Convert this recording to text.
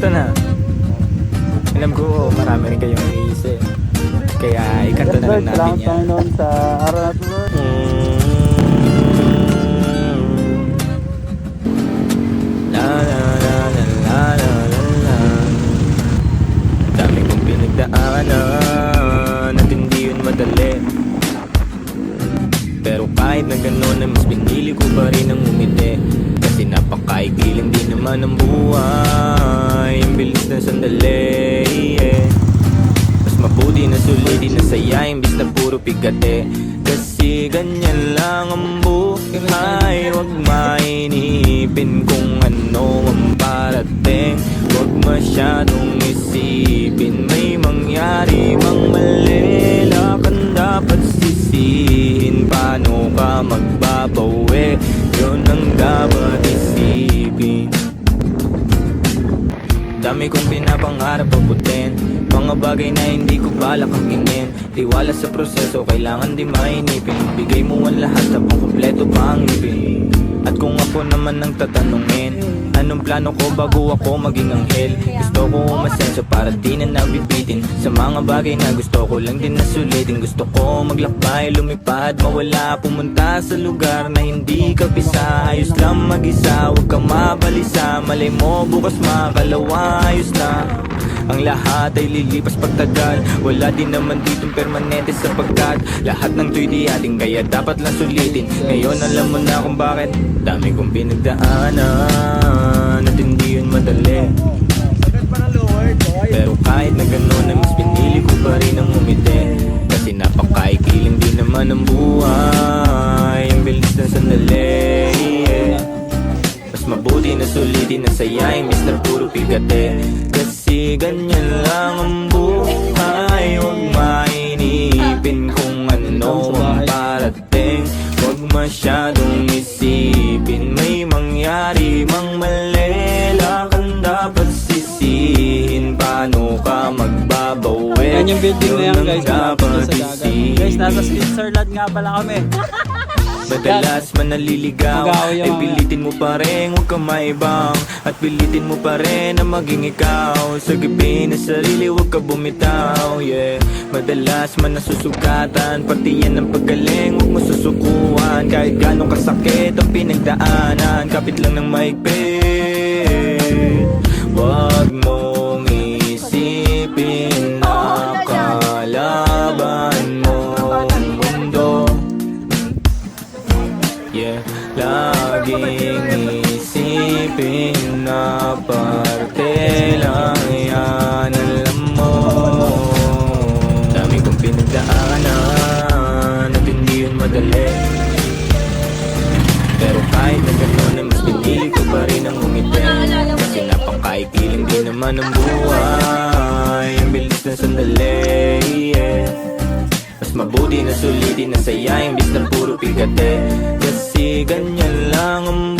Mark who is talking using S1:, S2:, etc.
S1: kamusta na? Alam ko marami rin kayong iniisip, kaya ikanta na lang natin yan.
S2: Panginoon sa araw na ito, Lord.
S1: La la la la la la la la. Dami kong pinagdaanan at hindi yun madali, pero kahit na gano'n ay mas pinili ko pa rin ang umiti. Kasi napakaigil lang din naman ang buhay, ang bilis ng sandali, yeah. Mas mabuti na sulitin na saya imbis na puro pigate. Kasi ganyan lang ang buhay, huwag mainipin kung ano ang parating. Huwag masyadong isipin may mangyari mang mali. Lakan dapat sisihin, paano ka magbabawi, yun ang dapat isipin. Dami kong pinapangarap abutin, mga bagay na hindi ko balak akingin. Tiwala sa proseso, kailangan di mainipin. Bigay mo ang lahat habang kompleto pa ang ibig. At kung ako naman ang tatanungin, anong plano ko bago ako maging anghel? Gusto ko umasenso para di na nabibitin sa mga bagay na gusto ko lang din na sulitin. Gusto ko maglakbay, lumipad, mawala, pumunta sa lugar na hindi ka pisa. Ayos lang mag-isa, huwag kang mabalisa. Malay mo bukas makalawa, ayos na. Ang lahat ay lilipas pagtagal, wala din naman ditong permanente sapagkat lahat ng to'y di ating, kaya dapat lang sulitin. Ngayon alam mo na kung bakit dami kong pinagdaanan at hindi yun madali, pero kahit na gano'n ay mas pinili ko pa rin ang umiti. Kasi napakaikiling din naman ang buhay, ang bilis ng sandali, yeah. Mas mabuti na sulitin na saya imbis na puro pigate. Kasi ganyan lang ang buhay, huwag mainipin kung ano ang parating. Huwag masyadong isipin may mangyari mang mali. Lakan dapat sisihin, paano ka magbabawi,
S2: Yan yung building na yan, guys.
S1: dapat
S2: Sa dagat. Guys, nasa Switzerland nga pala kami.
S1: Madalas man naliligaw ay pilitin mo pa rin huwag kang maibang, at pilitin mo pa rin na maging ikaw. Sa gabi na sarili huwag ka bumitaw, yeah. Madalas man nasusugatan, pati yan ang paggaling huwag mo susukuan. Kahit gano'ng kasakit ang pinagdaanan, kapit lang ng maigpit. Huwag mong isipin na kalaban mo ang mundo, yeah. Laging isipin na parte lang yan, alam mo. Dami kong pinagdaanan at hindi yun madali, pero kahit na gano'n ay mas pinili ko pa rin ang umiti. Kasi napakaikiling din naman ang buhay, ang bilis ng sandali, yeah. Mas mabuti na sulitin na saya imbis na puro pigate. Kasi ganyan lang ang